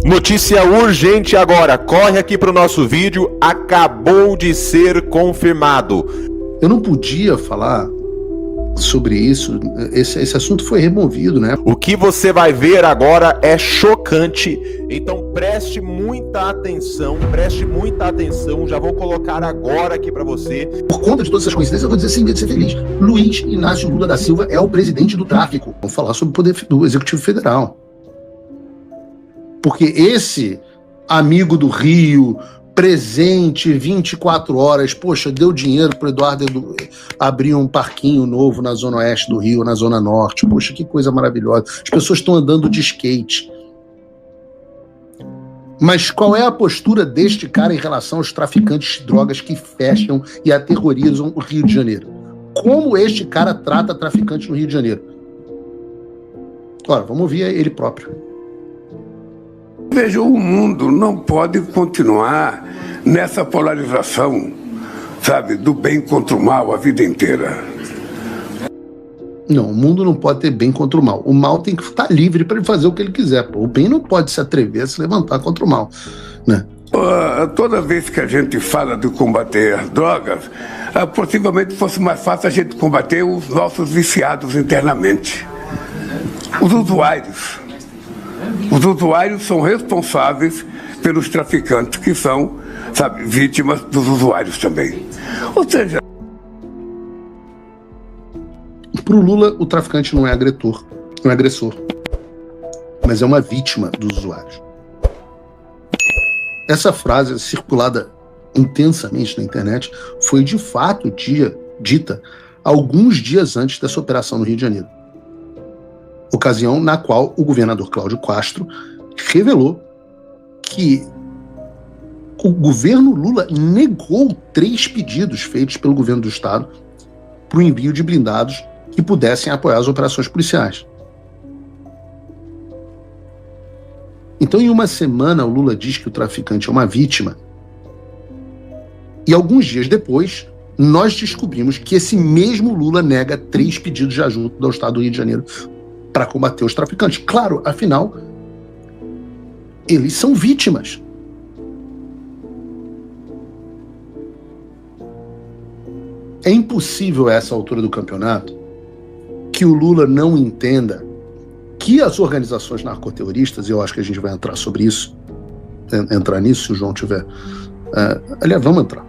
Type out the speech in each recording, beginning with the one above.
Notícia urgente agora, corre aqui para o nosso vídeo, acabou de ser confirmado. Eu não podia falar sobre isso, esse assunto foi removido, né? O que você vai ver agora é chocante, então preste muita atenção, já vou colocar agora aqui para você. Por conta de todas essas coincidências, eu vou dizer sem medo de ser feliz. Luiz Inácio Lula da Silva é o presidente do tráfico. Vamos falar sobre o poder do Executivo Federal. Porque esse amigo do Rio, presente 24 horas, poxa, deu dinheiro para o Eduardo abrir um parquinho novo na zona oeste do Rio, na zona norte, poxa, que coisa maravilhosa. As pessoas estão andando de skate. Mas qual é a postura deste cara em relação aos traficantes de drogas que fecham e aterrorizam o Rio de Janeiro? Como este cara trata traficantes no Rio de Janeiro? Ora, vamos ouvir ele próprio. Veja, o mundo não pode continuar nessa polarização, sabe, do bem contra o mal a vida inteira. Não, o mundo não pode ter bem contra o mal. O mal tem que estar livre para ele fazer o que ele quiser. Pô. O bem não pode se atrever a se levantar contra o mal, né? Toda vez que a gente fala de combater as drogas, possivelmente fosse mais fácil a gente combater os nossos viciados internamente. Os usuários. Os usuários são responsáveis pelos traficantes, que são, sabe, vítimas dos usuários também. Ou seja... Para o Lula, o traficante não é agressor, mas é uma vítima dos usuários. Essa frase, circulada intensamente na internet, foi de fato dita alguns dias antes dessa operação no Rio de Janeiro. Ocasião na qual o governador Cláudio Castro revelou que o governo Lula negou 3 pedidos feitos pelo governo do estado para o envio de blindados que pudessem apoiar as operações policiais. Então, em uma semana, o Lula diz que o traficante é uma vítima. E alguns dias depois, nós descobrimos que esse mesmo Lula nega 3 pedidos de ajuda ao estado do Rio de Janeiro para combater os traficantes. Claro, afinal, eles são vítimas. É impossível a essa altura do campeonato que o Lula não entenda que as organizações narcoterroristas, e eu acho que a gente vai entrar sobre isso, entrar nisso se o João tiver... aliás, vamos entrar.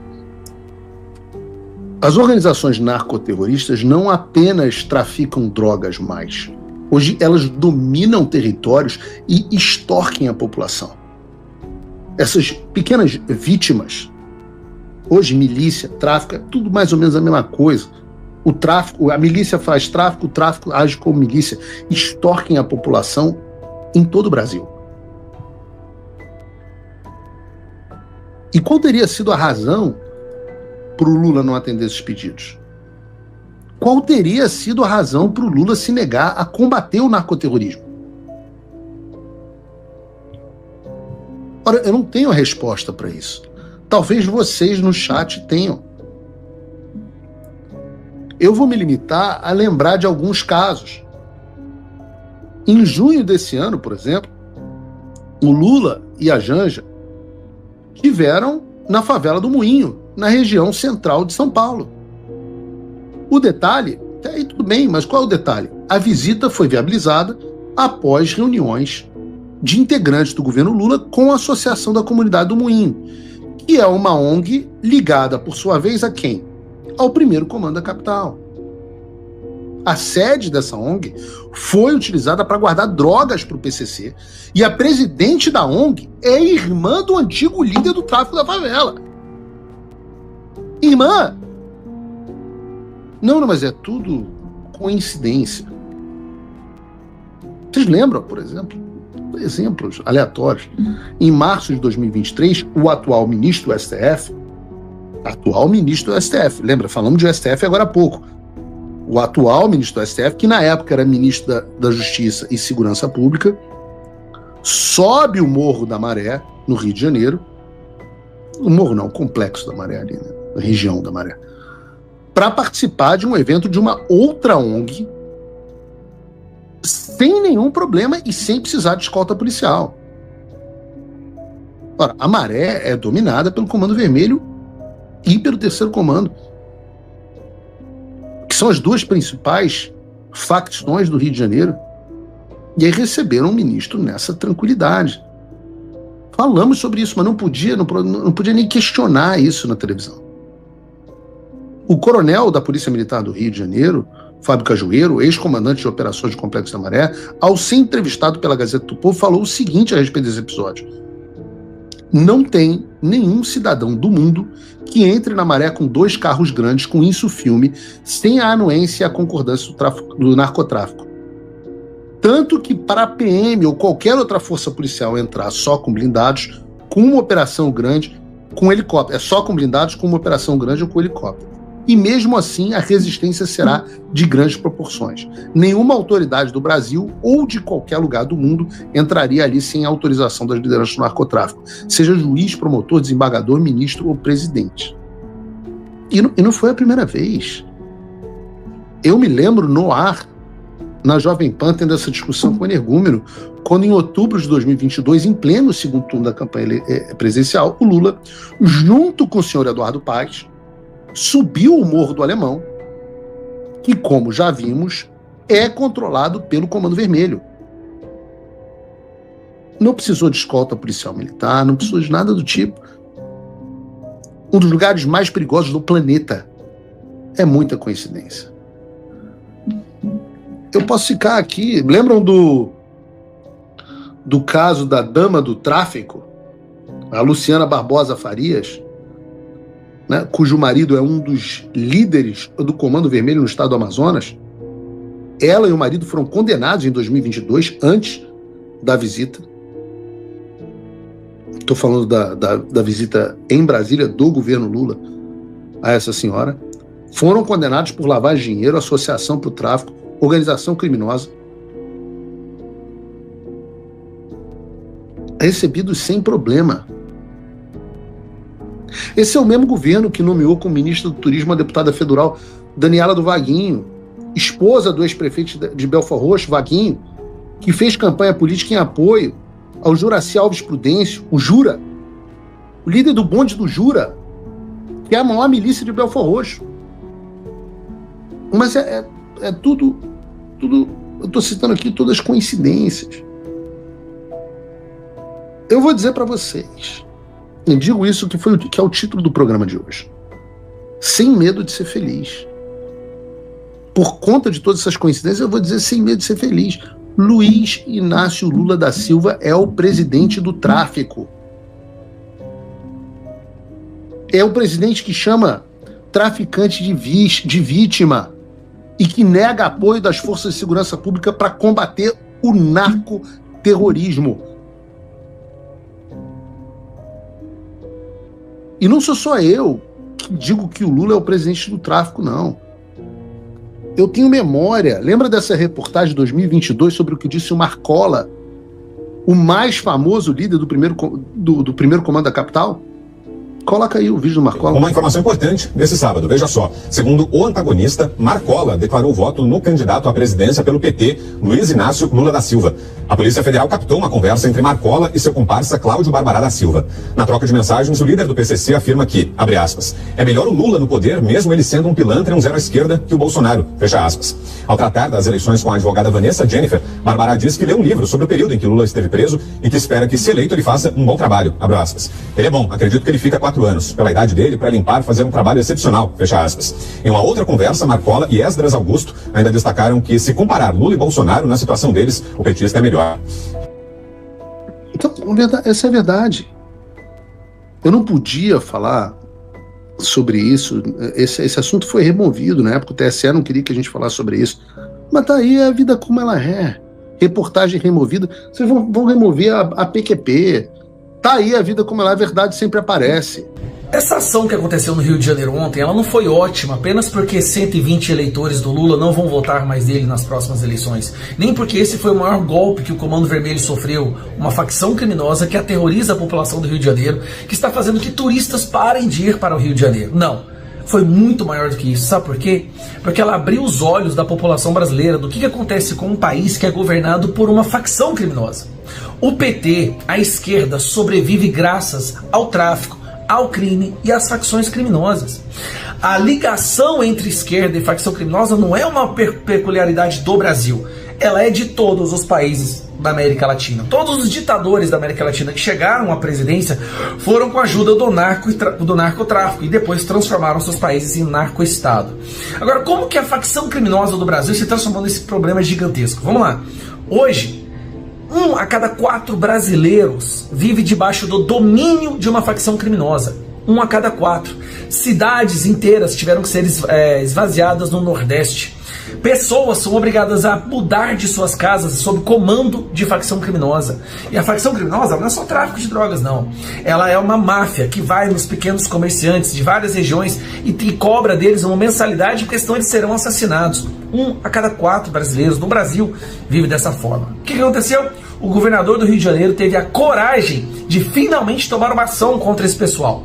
As organizações narcoterroristas não apenas traficam drogas mais. Hoje elas dominam territórios e extorquem a população. Essas pequenas vítimas, hoje milícia, tráfico, é tudo mais ou menos a mesma coisa. O tráfico, a milícia faz tráfico, o tráfico age como milícia, extorquem a população em todo o Brasil. E qual teria sido a razão para o Lula não atender esses pedidos? Qual teria sido a razão para o Lula se negar a combater o narcoterrorismo? Ora, eu não tenho a resposta para isso. Talvez vocês no chat tenham. Eu vou me limitar a lembrar de alguns casos. Em junho desse ano, por exemplo, o Lula e a Janja estiveram na favela do Moinho, na região central de São Paulo. O detalhe, até aí tudo bem, mas qual é o detalhe? A visita foi viabilizada após reuniões de integrantes do governo Lula com a Associação da Comunidade do Moinho, que é uma ONG ligada, por sua vez, a quem? Ao primeiro comando da capital. A sede dessa ONG foi utilizada para guardar drogas para o PCC e a presidente da ONG é irmã do antigo líder do tráfico da favela. Irmã! Não, mas é tudo coincidência. Vocês lembram, por exemplo, exemplos aleatórios. Em março de 2023, o atual ministro do STF, lembra, falamos de STF agora há pouco, o atual ministro do STF, que na época era ministro da Justiça e Segurança Pública, sobe o Morro da Maré, no Rio de Janeiro, o morro não, o Complexo da Maré ali, né? A região da Maré, para participar de um evento de uma outra ONG, sem nenhum problema e sem precisar de escolta policial. Ora, a Maré é dominada pelo Comando Vermelho e pelo Terceiro Comando, que são as duas principais facções do Rio de Janeiro. E aí receberam o ministro nessa tranquilidade. Falamos sobre isso, mas não podia nem questionar isso na televisão. O coronel da Polícia Militar do Rio de Janeiro, Fábio Cajueiro, ex-comandante de operações do Complexo da Maré, ao ser entrevistado pela Gazeta do Povo, falou o seguinte a respeito desse episódio: não tem nenhum cidadão do mundo que entre na Maré com 2 carros grandes com isso filme, sem a anuência e a concordância do narcotráfico. Tanto que para a PM ou qualquer outra força policial entrar só com blindados, com uma operação grande, com helicóptero, é só com blindados, com uma operação grande ou com helicóptero. E mesmo assim a resistência será de grandes proporções. Nenhuma autoridade do Brasil ou de qualquer lugar do mundo entraria ali sem a autorização das lideranças do narcotráfico, seja juiz, promotor, desembargador, ministro ou presidente. E não foi a primeira vez. Eu me lembro no ar, na Jovem Pan, tendo essa discussão com o energúmeno, quando em outubro de 2022, em pleno segundo turno da campanha presidencial, o Lula, junto com o senhor Eduardo Paes, subiu o Morro do Alemão, que, como já vimos, é controlado pelo Comando Vermelho. Não precisou de escolta policial militar, não precisou de nada do tipo. Um dos lugares mais perigosos do planeta. É muita coincidência. Eu posso ficar aqui... Lembram do caso da dama do tráfico? A Luciana Barbosa Farias, né, cujo marido é um dos líderes do Comando Vermelho no estado do Amazonas. Ela e o marido foram condenados em 2022, antes da visita. Estou falando da visita em Brasília do governo Lula a essa senhora. Foram condenados por lavagem de dinheiro, associação para o tráfico, organização criminosa. Recebidos sem problema. Esse é o mesmo governo que nomeou como ministra do Turismo a deputada federal Daniela do Vaguinho, esposa do ex-prefeito de Belford Roxo, Vaguinho, que fez campanha política em apoio ao Juraci Alves Prudêncio, o Jura, o líder do bonde do Jura, que é a maior milícia de Belford Roxo. Mas é tudo, eu estou citando aqui todas as coincidências. Eu vou dizer para vocês, eu digo isso que é o título do programa de hoje: sem medo de ser feliz. Por conta de todas essas coincidências, eu vou dizer sem medo de ser feliz. Luiz Inácio Lula da Silva é o presidente do tráfico. É o presidente que chama traficante de vítima e que nega apoio das forças de segurança pública para combater o narcoterrorismo. E não sou só eu que digo que o Lula é o presidente do tráfico, não. Eu tenho memória. Lembra dessa reportagem de 2022 sobre o que disse o Marcola, o mais famoso líder do primeiro comando da capital? Coloca aí o vídeo do Marcola. Uma informação importante nesse sábado, veja só. Segundo o antagonista, Marcola declarou voto no candidato à presidência pelo PT, Luiz Inácio Lula da Silva. A Polícia Federal captou uma conversa entre Marcola e seu comparsa Cláudio Barbará da Silva. Na troca de mensagens, o líder do PCC afirma que, abre aspas, é melhor o Lula no poder, mesmo ele sendo um pilantra e um zero à esquerda, que o Bolsonaro, fecha aspas. Ao tratar das eleições com a advogada Vanessa Jennifer, Barbará diz que leu um livro sobre o período em que Lula esteve preso e que espera que, se eleito, ele faça um bom trabalho, abre aspas. Ele é bom, acredito que ele fica 4 anos, pela idade dele, para limpar, fazer um trabalho excepcional, fecha aspas. Em uma outra conversa, Marcola e Esdras Augusto ainda destacaram que, se comparar Lula e Bolsonaro, na situação deles, o petista é melhor. Então, essa é a verdade. Eu não podia falar sobre isso. Esse assunto foi removido na época. O TSE não queria que a gente falasse sobre isso. Mas tá aí a vida como ela é. Reportagem removida. Vocês vão remover a PQP. Tá aí a vida como ela é. A verdade sempre aparece. Essa ação que aconteceu no Rio de Janeiro ontem, ela não foi ótima apenas porque 120 eleitores do Lula não vão votar mais nele nas próximas eleições. Nem porque esse foi o maior golpe que o Comando Vermelho sofreu, uma facção criminosa que aterroriza a população do Rio de Janeiro, que está fazendo que turistas parem de ir para o Rio de Janeiro. Não. foi muito maior do que isso. Sabe por quê? Porque ela abriu os olhos da população brasileira do que acontece com um país que é governado por uma facção criminosa. O PT, a esquerda, sobrevive graças ao tráfico, ao crime e às facções criminosas. A ligação entre esquerda e facção criminosa não é uma peculiaridade do Brasil. Ela é de todos os países da América Latina. Todos os ditadores da América Latina que chegaram à presidência foram com a ajuda do narcotráfico e depois transformaram seus países em narcoestado. Agora, como que a facção criminosa do Brasil se transformou nesse problema gigantesco? Vamos lá. Hoje, 1 a cada 4 brasileiros vive debaixo do domínio de uma facção criminosa. 1 a cada 4. Cidades inteiras tiveram que ser esvaziadas no Nordeste. Pessoas são obrigadas a mudar de suas casas sob comando de facção criminosa. E a facção criminosa não é só tráfico de drogas, não. Ela é uma máfia que vai nos pequenos comerciantes de várias regiões e cobra deles uma mensalidade porque senão eles serão assassinados. 1 a cada 4 brasileiros no Brasil vive dessa forma. O que aconteceu? O governador do Rio de Janeiro teve a coragem de finalmente tomar uma ação contra esse pessoal.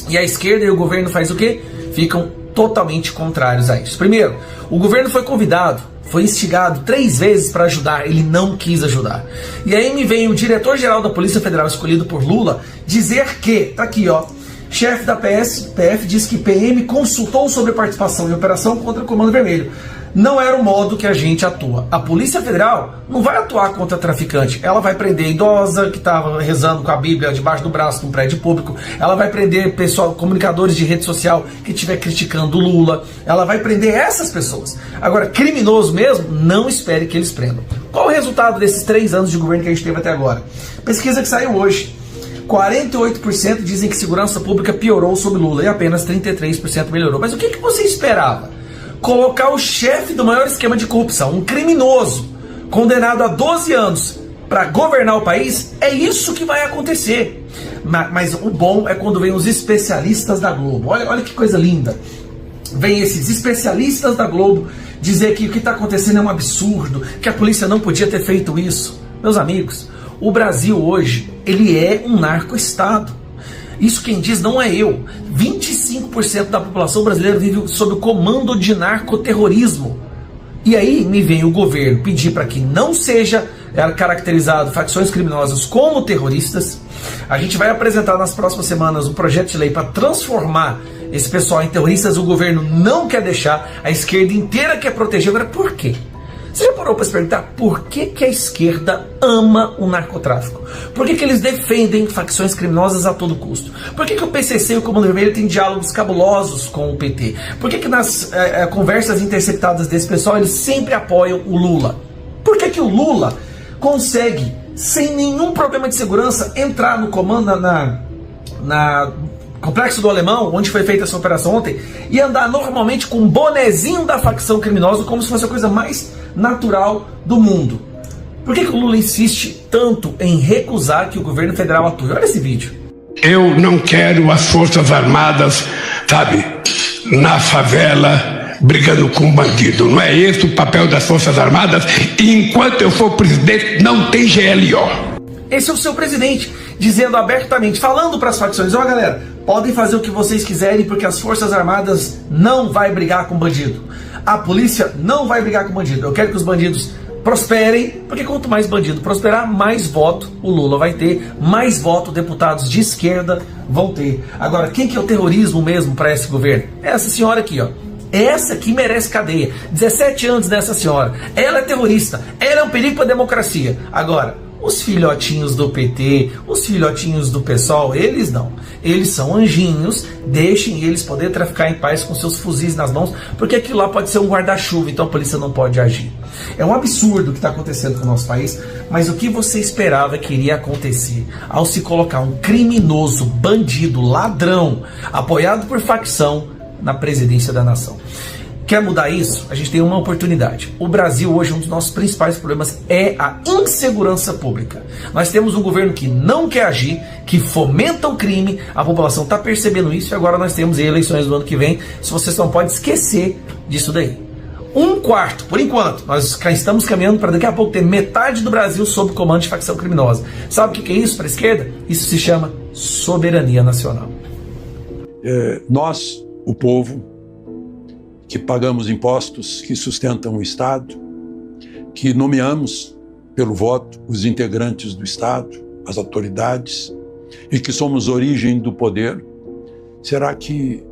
E a esquerda e o governo faz o quê? Ficam totalmente contrários a isso. Primeiro, o governo foi convidado, foi instigado 3 vezes para ajudar, ele não quis ajudar. E aí me vem o diretor-geral da Polícia Federal escolhido por Lula dizer que, tá aqui ó, chefe da PF diz que PM consultou sobre participação em operação contra o Comando Vermelho. Não era o modo que a gente atua. A Polícia Federal não vai atuar contra traficante. Ela vai prender idosa que estava rezando com a Bíblia debaixo do braço num prédio público. Ela vai prender pessoal, comunicadores de rede social que estiver criticando o Lula. Ela vai prender essas pessoas. Agora, criminoso mesmo, não espere que eles prendam. Qual o resultado desses 3 anos de governo que a gente teve até agora? Pesquisa que saiu hoje. 48% dizem que segurança pública piorou sob Lula e apenas 33% melhorou. Mas o que você esperava? Colocar o chefe do maior esquema de corrupção, um criminoso, condenado a 12 anos, para governar o país? É isso que vai acontecer. Mas o bom é quando vem os especialistas da Globo. Olha que coisa linda. Vem esses especialistas da Globo dizer que o que está acontecendo é um absurdo, que a polícia não podia ter feito isso. Meus amigos, o Brasil hoje, ele é um narcoestado. Isso quem diz não é eu. 25% da população brasileira vive sob o comando de narcoterrorismo. E aí me vem o governo pedir para que não seja caracterizado facções criminosas como terroristas. A gente vai apresentar nas próximas semanas um projeto de lei para transformar esse pessoal em terroristas. O governo não quer deixar, a esquerda inteira quer proteger. Agora, por quê? Você já parou para se perguntar por que a esquerda ama o narcotráfico? Por que eles defendem facções criminosas a todo custo? Por que o PCC e o Comando Vermelho têm diálogos cabulosos com o PT? Por que nas conversas interceptadas desse pessoal eles sempre apoiam o Lula? Por que o Lula consegue, sem nenhum problema de segurança, entrar no comando na Complexo do Alemão, onde foi feita essa operação ontem, e andar normalmente com um bonezinho da facção criminosa como se fosse a coisa mais natural do mundo? Por que o Lula insiste tanto em recusar que o governo federal atue? Olha esse vídeo. Eu não quero as Forças Armadas, sabe, na favela, brigando com bandido. Não é esse o papel das Forças Armadas. E enquanto eu for presidente, não tem GLO. Esse é o seu presidente, dizendo abertamente, falando para as facções: ó galera, podem fazer o que vocês quiserem porque as Forças Armadas não vai brigar com bandido. A polícia não vai brigar com bandido. Eu quero que os bandidos prosperem, porque quanto mais bandido prosperar, mais voto o Lula vai ter, mais voto deputados de esquerda vão ter. Agora, quem que é o terrorismo mesmo para esse governo? É essa senhora aqui, ó. Essa aqui merece cadeia. 17 anos dessa senhora. Ela é terrorista. Ela é um perigo para a democracia. Agora, os filhotinhos do PT, os filhotinhos do PSOL, eles não. Eles são anjinhos, deixem eles poder traficar em paz com seus fuzis nas mãos, porque aquilo lá pode ser um guarda-chuva, então a polícia não pode agir. É um absurdo o que está acontecendo com o nosso país, mas o que você esperava que iria acontecer ao se colocar um criminoso, bandido, ladrão, apoiado por facção na presidência da nação? Quer mudar isso? A gente tem uma oportunidade. O Brasil hoje, um dos nossos principais problemas é a insegurança pública. Nós temos um governo que não quer agir, que fomenta o crime, a população está percebendo isso e agora nós temos eleições do ano que vem. Se vocês não podem esquecer disso daí. 1/4, por enquanto, nós estamos caminhando para daqui a pouco ter metade do Brasil sob comando de facção criminosa. Sabe o que é isso para a esquerda? Isso se chama soberania nacional. Nós o povo, que pagamos impostos que sustentam o Estado, que nomeamos pelo voto os integrantes do Estado, as autoridades, e que somos origem do poder, será que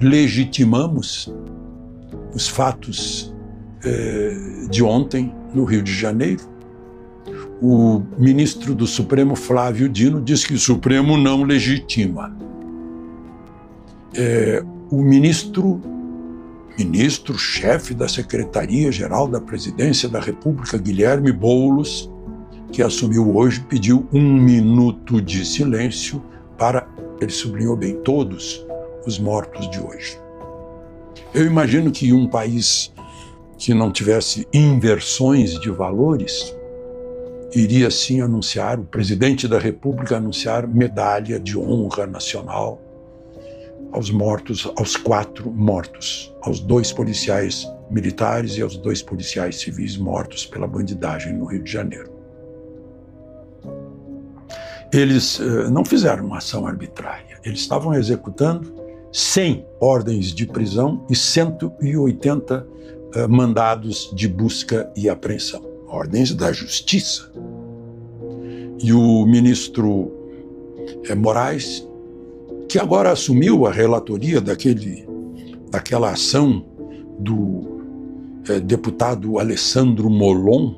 legitimamos os fatos de ontem no Rio de Janeiro? O ministro do Supremo, Flávio Dino, diz que o Supremo não legitima. O ministro-chefe da Secretaria-Geral da Presidência da República, Guilherme Boulos, que assumiu hoje, pediu 1 minuto de silêncio para, ele sublinhou bem, todos os mortos de hoje. Eu imagino que um país que não tivesse inversões de valores iria sim anunciar, o presidente da República anunciar medalha de honra nacional aos mortos, aos 4 mortos, aos 2 policiais militares e aos 2 policiais civis mortos pela bandidagem no Rio de Janeiro. Eles não fizeram uma ação arbitrária, eles estavam executando 100 ordens de prisão e 180 mandados de busca e apreensão, ordens da Justiça. E o ministro Moraes, que agora assumiu a relatoria daquela ação do deputado Alessandro Molon,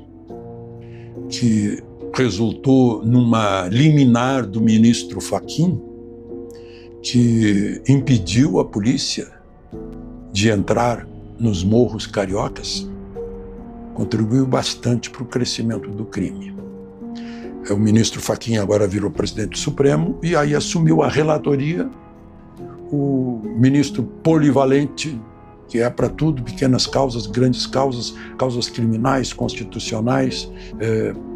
que resultou numa liminar do ministro Fachin, que impediu a polícia de entrar nos morros cariocas, contribuiu bastante para o crescimento do crime. O ministro Fachin agora virou presidente do Supremo e aí assumiu a relatoria o ministro polivalente, que é para tudo, pequenas causas, grandes causas, causas criminais, constitucionais,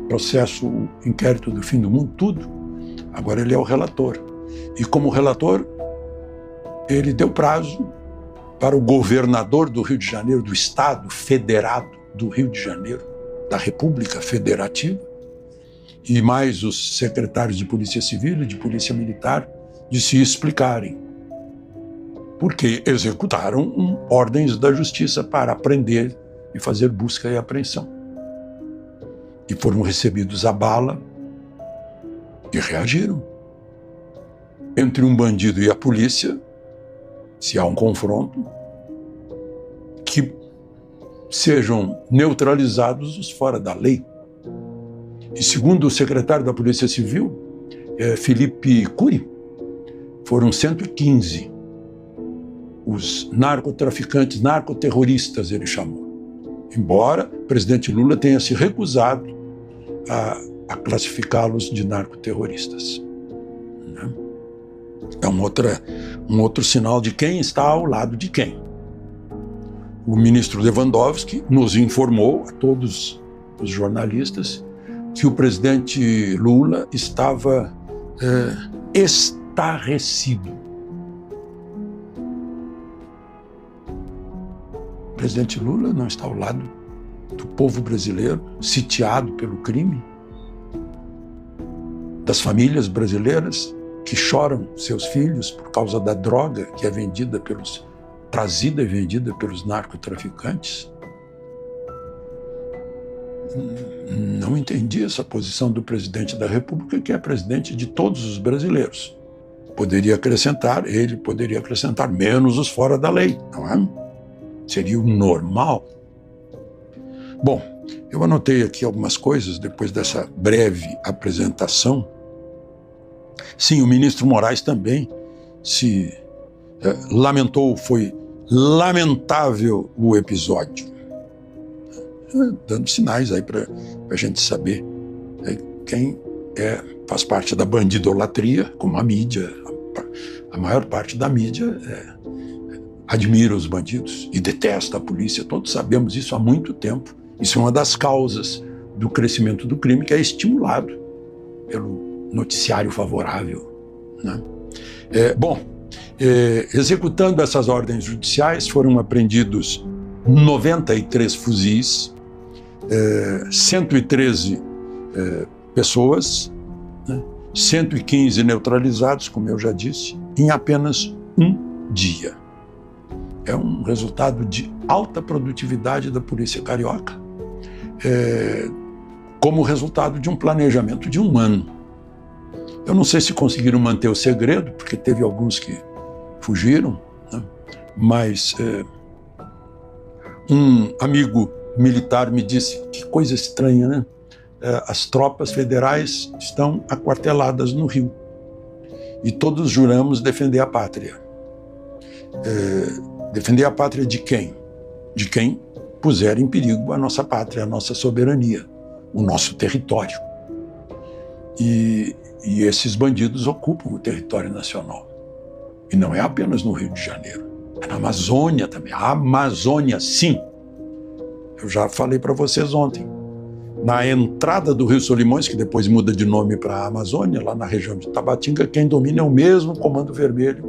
processo, inquérito do fim do mundo, tudo. Agora ele é o relator. E como relator, ele deu prazo para o governador do Rio de Janeiro, do Estado Federado do Rio de Janeiro, da República Federativa, e mais os secretários de Polícia Civil e de Polícia Militar, de se explicarem, porque executaram ordens da Justiça para prender e fazer busca e apreensão. E foram recebidos a bala e reagiram. Entre um bandido e a polícia, se há um confronto, que sejam neutralizados os fora da lei. E segundo o secretário da Polícia Civil, Felipe Cury, foram 115 os narcotraficantes, narcoterroristas, ele chamou. Embora o presidente Lula tenha se recusado a classificá-los de narcoterroristas. Né? É um outro sinal de quem está ao lado de quem. O ministro Lewandowski nos informou, a todos os jornalistas, que o presidente Lula estava estarrecido. O presidente Lula não está ao lado do povo brasileiro, sitiado pelo crime, das famílias brasileiras que choram seus filhos por causa da droga que é trazida e vendida pelos narcotraficantes. Não entendi essa posição do presidente da República, que é presidente de todos os brasileiros. Ele poderia acrescentar menos os fora da lei, não é? Seria o normal. Bom, eu anotei aqui algumas coisas depois dessa breve apresentação. Sim, o ministro Moraes também se lamentou, foi lamentável o episódio. Dando sinais aí para a gente saber quem faz parte da bandidolatria, como a mídia, a maior parte da mídia admira os bandidos e detesta a polícia. Todos sabemos isso há muito tempo. Isso é uma das causas do crescimento do crime, que é estimulado pelo noticiário favorável. Né? Executando essas ordens judiciais, foram apreendidos 93 fuzis, 113 pessoas, né? 115 neutralizados, como eu já disse, em apenas um dia. é um resultado de alta produtividade da polícia carioca, como resultado de um planejamento de um ano. Eu não sei se conseguiram manter o segredo, porque teve alguns que fugiram, né? Mas um amigo militar me disse, que coisa estranha, né? As tropas federais estão aquarteladas no Rio e todos juramos defender a pátria. Defender a pátria de quem? De quem puser em perigo a nossa pátria, a nossa soberania, o nosso território. E esses bandidos ocupam o território nacional. E não é apenas no Rio de Janeiro, é na Amazônia também. A Amazônia, sim. Eu já falei para vocês ontem. Na entrada do Rio Solimões, que depois muda de nome para a Amazônia, lá na região de Tabatinga, quem domina é o mesmo Comando Vermelho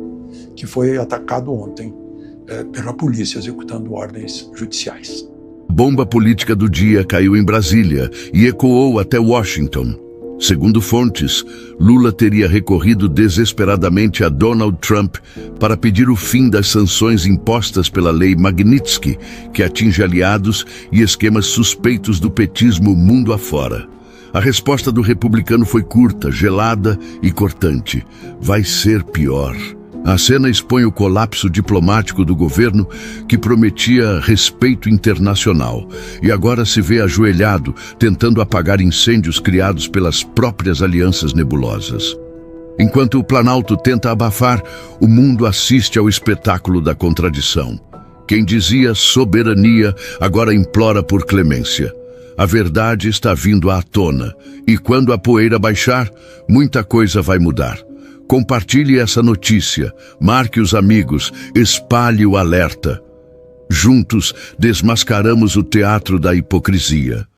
que foi atacado ontem pela polícia, executando ordens judiciais. A bomba política do dia caiu em Brasília e ecoou até Washington. Segundo fontes, Lula teria recorrido desesperadamente a Donald Trump para pedir o fim das sanções impostas pela Lei Magnitsky, que atinge aliados e esquemas suspeitos do petismo mundo afora. A resposta do republicano foi curta, gelada e cortante. Vai ser pior. A cena expõe o colapso diplomático do governo, que prometia respeito internacional, e agora se vê ajoelhado, tentando apagar incêndios criados pelas próprias alianças nebulosas. Enquanto o Planalto tenta abafar, o mundo assiste ao espetáculo da contradição. Quem dizia soberania agora implora por clemência. A verdade está vindo à tona, e quando a poeira baixar, muita coisa vai mudar. Compartilhe essa notícia, marque os amigos, espalhe o alerta. Juntos, desmascaramos o teatro da hipocrisia.